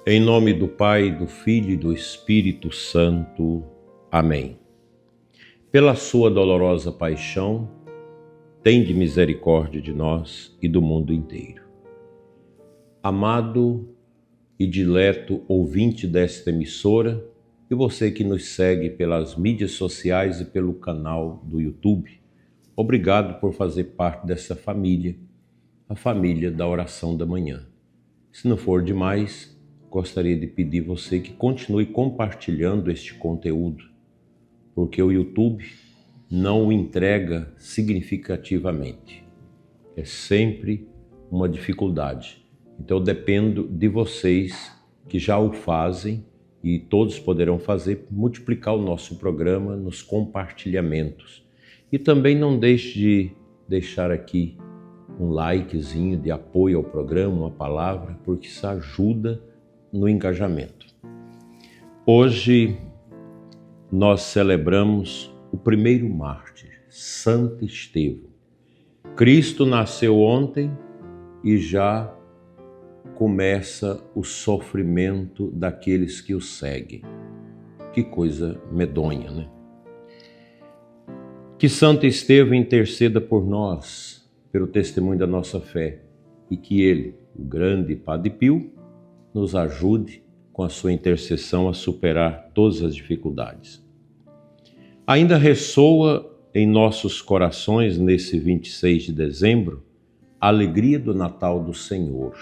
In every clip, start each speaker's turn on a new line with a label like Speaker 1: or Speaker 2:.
Speaker 1: Em nome do Pai, do Filho e do Espírito Santo. Amém. Pela sua dolorosa paixão, tende misericórdia de nós e do mundo inteiro. Amado e dileto ouvinte desta emissora, e você que nos segue pelas mídias sociais e pelo canal do YouTube, obrigado por fazer parte dessa família, a família da oração da manhã. Se não for demais, gostaria de pedir você que continue compartilhando este conteúdo, porque o YouTube não o entrega significativamente. É sempre uma dificuldade. Então eu dependo de vocês que já o fazem, e todos poderão fazer, multiplicar o nosso programa nos compartilhamentos. E também não deixe de deixar aqui um likezinho de apoio ao programa, uma palavra, porque isso ajuda no engajamento. Hoje nós celebramos o primeiro mártir, Santo Estevão. Cristo nasceu ontem e já começa o sofrimento daqueles que o seguem. Que coisa medonha, né? Que Santo Estevão interceda por nós, pelo testemunho da nossa fé, e que ele, o grande Padre Pio, nos ajude com a sua intercessão a superar todas as dificuldades. Ainda ressoa em nossos corações, nesse 26 de dezembro, a alegria do Natal do Senhor.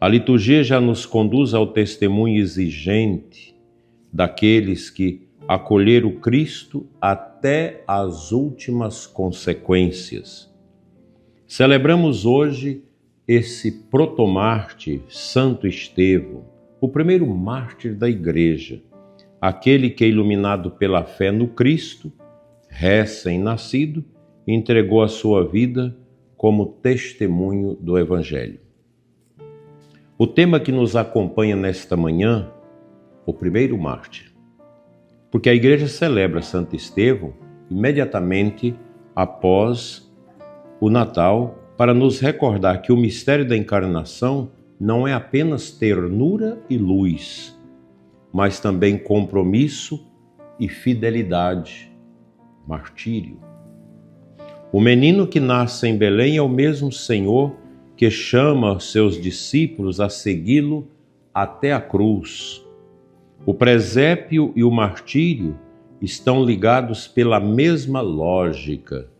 Speaker 1: A liturgia já nos conduz ao testemunho exigente daqueles que acolheram Cristo até as últimas consequências. Celebramos hoje esse protomártir, Santo Estevão, o primeiro mártir da Igreja, aquele que, iluminado pela fé no Cristo, recém-nascido, entregou a sua vida como testemunho do Evangelho. O tema que nos acompanha nesta manhã, o primeiro mártir, porque a Igreja celebra Santo Estevão imediatamente após o Natal, para nos recordar que o mistério da encarnação não é apenas ternura e luz, mas também compromisso e fidelidade, martírio. O menino que nasce em Belém é o mesmo Senhor que chama seus discípulos a segui-lo até a cruz. O presépio e o martírio estão ligados pela mesma lógica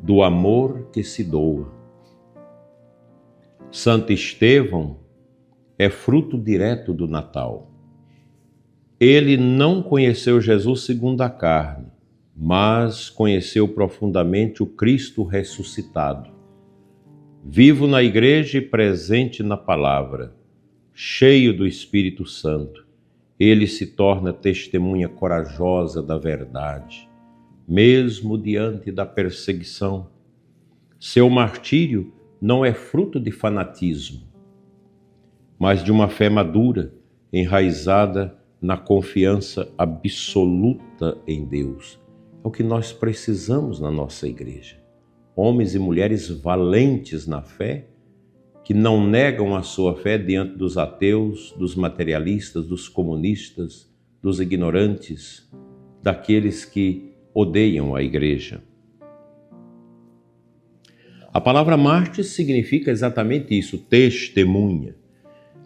Speaker 1: do amor que se doa. Santo Estevão é fruto direto do Natal. Ele não conheceu Jesus segundo a carne, mas conheceu profundamente o Cristo ressuscitado. Vivo na Igreja e presente na palavra, cheio do Espírito Santo, ele se torna testemunha corajosa da verdade, mesmo diante da perseguição. Seu martírio não é fruto de fanatismo, mas de uma fé madura, enraizada na confiança absoluta em Deus. É o que nós precisamos na nossa igreja. Homens e mulheres valentes na fé, que não negam a sua fé diante dos ateus, dos materialistas, dos comunistas, dos ignorantes, daqueles que odeiam a igreja. A palavra mártir significa exatamente isso, testemunha.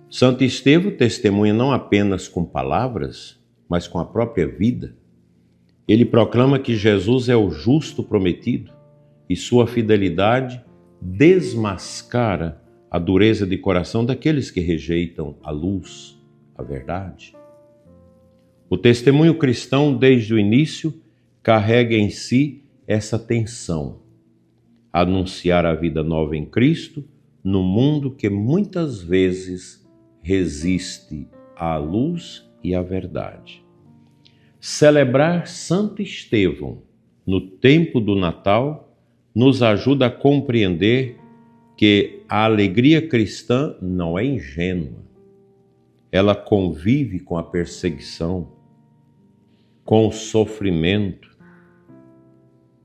Speaker 1: Santo Estevão testemunha não apenas com palavras, mas com a própria vida. Ele proclama que Jesus é o justo prometido e sua fidelidade desmascara a dureza de coração daqueles que rejeitam a luz, a verdade. O testemunho cristão, desde o início, carrega em si essa tensão: anunciar a vida nova em Cristo no mundo que muitas vezes resiste à luz e à verdade. Celebrar Santo Estevão no tempo do Natal nos ajuda a compreender que a alegria cristã não é ingênua. Ela convive com a perseguição, com o sofrimento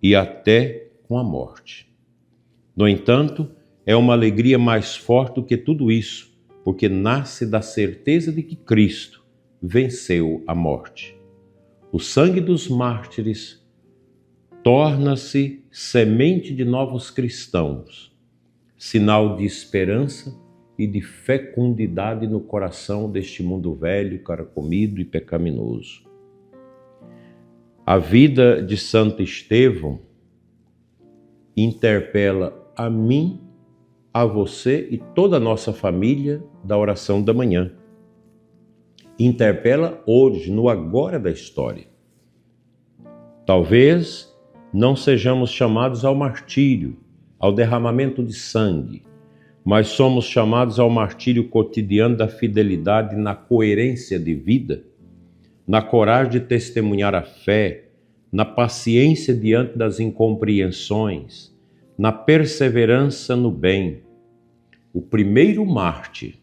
Speaker 1: e até com a morte. No entanto, é uma alegria mais forte do que tudo isso, porque nasce da certeza de que Cristo venceu a morte. O sangue dos mártires torna-se semente de novos cristãos, sinal de esperança e de fecundidade no coração deste mundo velho, carcomido e pecaminoso. A vida de Santo Estevão interpela a mim, a você e toda a nossa família da oração da manhã. Interpela hoje, no agora da história. Talvez não sejamos chamados ao martírio, ao derramamento de sangue, mas somos chamados ao martírio cotidiano da fidelidade na coerência de vida, na coragem de testemunhar a fé, na paciência diante das incompreensões, na perseverança no bem. O primeiro mártir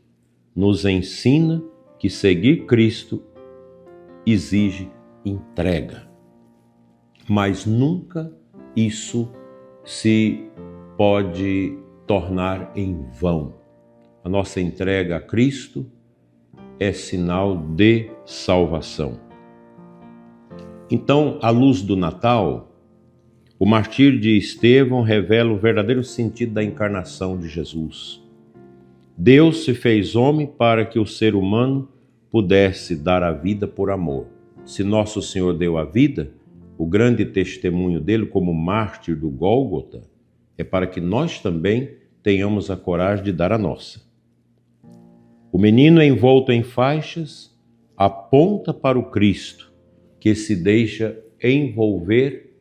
Speaker 1: nos ensina que seguir Cristo exige entrega, mas nunca isso se pode tornar em vão. A nossa entrega a Cristo é sinal de salvação. Então, à luz do Natal, o martírio de Estevão revela o verdadeiro sentido da encarnação de Jesus. Deus se fez homem para que o ser humano pudesse dar a vida por amor. Se nosso Senhor deu a vida, o grande testemunho dele como mártir do Gólgota é para que nós também tenhamos a coragem de dar a nossa. O menino envolto em faixas aponta para o Cristo, que se deixa envolver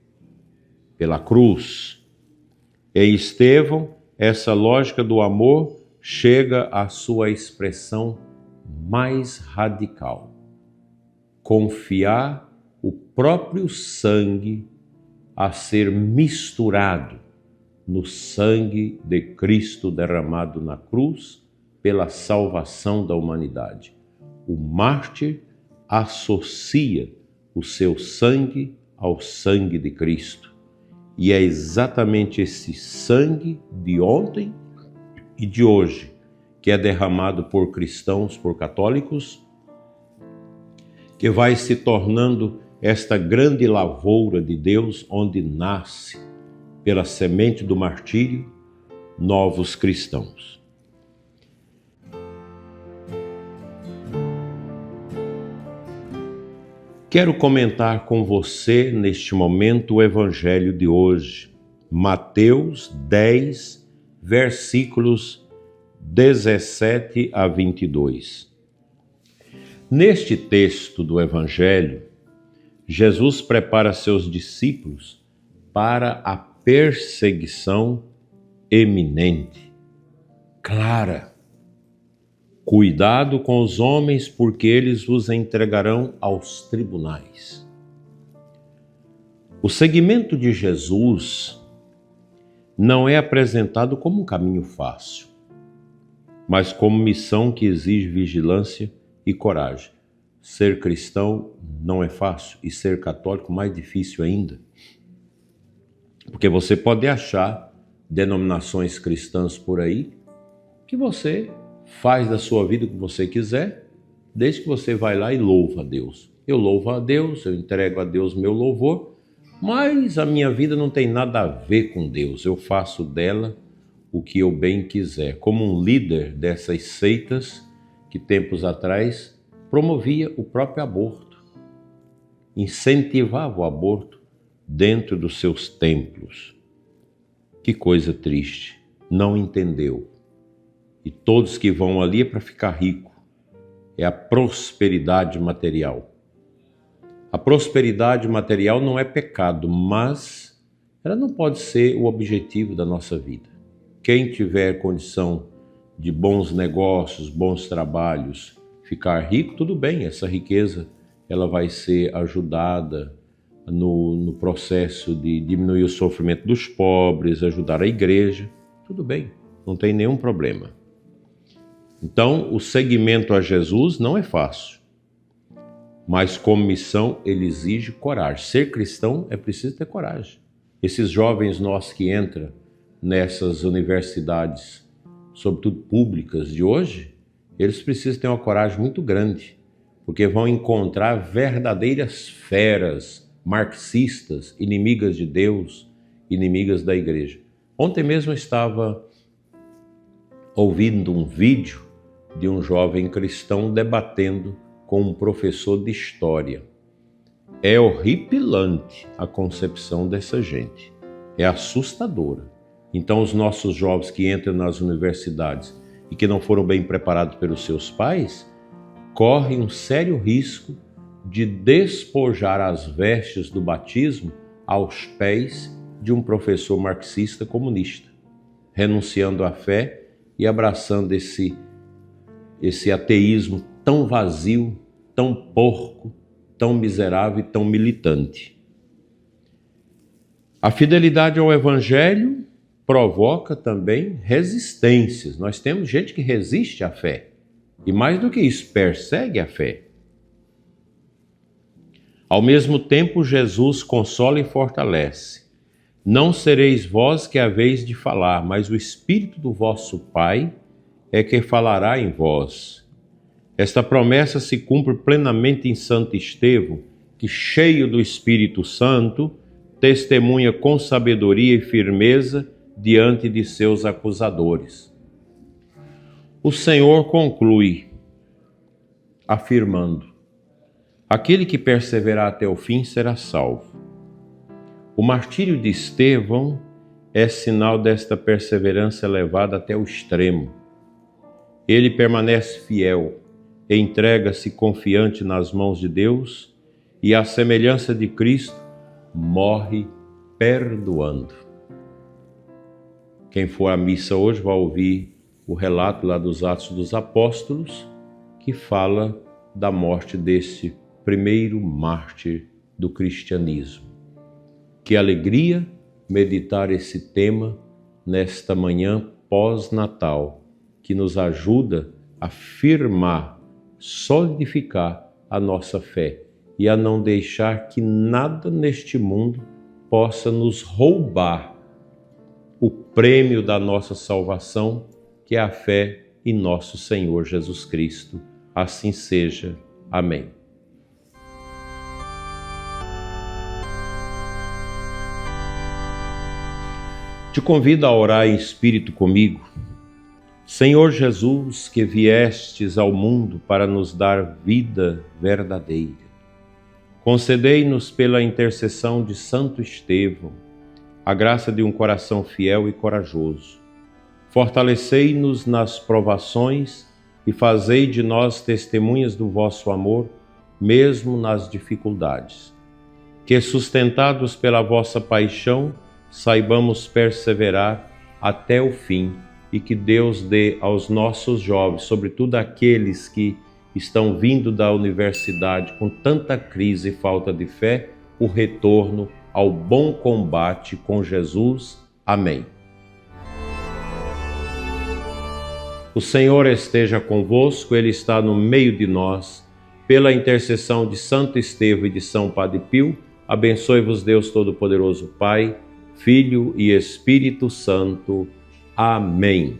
Speaker 1: pela cruz. Em Estevão, essa lógica do amor chega à sua expressão mais radical. Confiar o próprio sangue a ser misturado no sangue de Cristo derramado na cruz pela salvação da humanidade. O mártir associa o seu sangue ao sangue de Cristo. E é exatamente esse sangue de ontem e de hoje que é derramado por cristãos, por católicos, que vai se tornando esta grande lavoura de Deus, onde nasce, pela semente do martírio, novos cristãos. Quero comentar com você, neste momento, o Evangelho de hoje, Mateus 10, versículos 17 a 22. Neste texto do Evangelho, Jesus prepara seus discípulos para a perseguição eminente, clara. Cuidado com os homens, porque eles vos entregarão aos tribunais. O seguimento de Jesus não é apresentado como um caminho fácil, mas como missão que exige vigilância e coragem. Ser cristão não é fácil e ser católico mais difícil ainda. Porque você pode achar denominações cristãs por aí que você faz da sua vida o que você quiser, desde que você vai lá e louva a Deus. Eu louvo a Deus, eu entrego a Deus meu louvor, mas a minha vida não tem nada a ver com Deus. Eu faço dela o que eu bem quiser. Como um líder dessas seitas que tempos atrás promovia o próprio aborto, incentivava o aborto dentro dos seus templos. Que coisa triste, não entendeu. E todos que vão ali é para ficar rico, é a prosperidade material. A prosperidade material não é pecado, mas ela não pode ser o objetivo da nossa vida. Quem tiver condição de bons negócios, bons trabalhos, ficar rico, tudo bem, essa riqueza ela vai ser ajudada no processo de diminuir o sofrimento dos pobres, ajudar a igreja, tudo bem, não tem nenhum problema. Então, o seguimento a Jesus não é fácil, mas como missão ele exige coragem. Ser cristão é preciso ter coragem. Esses jovens nossos que entram nessas universidades, sobretudo públicas de hoje, eles precisam ter uma coragem muito grande, porque vão encontrar verdadeiras feras marxistas, inimigas de Deus, inimigas da igreja. Ontem mesmo eu estava ouvindo um vídeo de um jovem cristão debatendo com um professor de história. É horripilante a concepção dessa gente, é assustadora. Então os nossos jovens que entram nas universidades e que não foram bem preparados pelos seus pais, correm um sério risco de despojar as vestes do batismo aos pés de um professor marxista comunista, renunciando à fé e abraçando esse ateísmo tão vazio, tão porco, tão miserável e tão militante. A fidelidade ao Evangelho provoca também resistências. Nós temos gente que resiste à fé. E mais do que isso, persegue a fé. Ao mesmo tempo, Jesus consola e fortalece. Não sereis vós que haveis de falar, mas o Espírito do vosso Pai é que falará em vós. Esta promessa se cumpre plenamente em Santo Estevão, que, cheio do Espírito Santo, testemunha com sabedoria e firmeza diante de seus acusadores. O Senhor conclui, afirmando: aquele que perseverar até o fim será salvo. O martírio de Estevão é sinal desta perseverança levada até o extremo. Ele permanece fiel, entrega-se confiante nas mãos de Deus e, à semelhança de Cristo, morre perdoando. Quem for à missa hoje vai ouvir o relato lá dos Atos dos Apóstolos, que fala da morte desse primeiro mártir do cristianismo. Que alegria meditar esse tema nesta manhã pós-natal, que nos ajuda a firmar, solidificar a nossa fé e a não deixar que nada neste mundo possa nos roubar o prêmio da nossa salvação, que é a fé em nosso Senhor Jesus Cristo. Assim seja. Amém. Te convido a orar em espírito comigo. Senhor Jesus, que viestes ao mundo para nos dar vida verdadeira, concedei-nos pela intercessão de Santo Estevão a graça de um coração fiel e corajoso. Fortalecei-nos nas provações e fazei de nós testemunhas do vosso amor, mesmo nas dificuldades. Que, sustentados pela vossa paixão, saibamos perseverar até o fim e que Deus dê aos nossos jovens, sobretudo aqueles que estão vindo da universidade com tanta crise e falta de fé, o retorno ao bom combate com Jesus. Amém. O Senhor esteja convosco, Ele está no meio de nós. Pela intercessão de Santo Estevão e de São Padre Pio, abençoe-vos Deus Todo-Poderoso, Pai, Filho e Espírito Santo. Amém.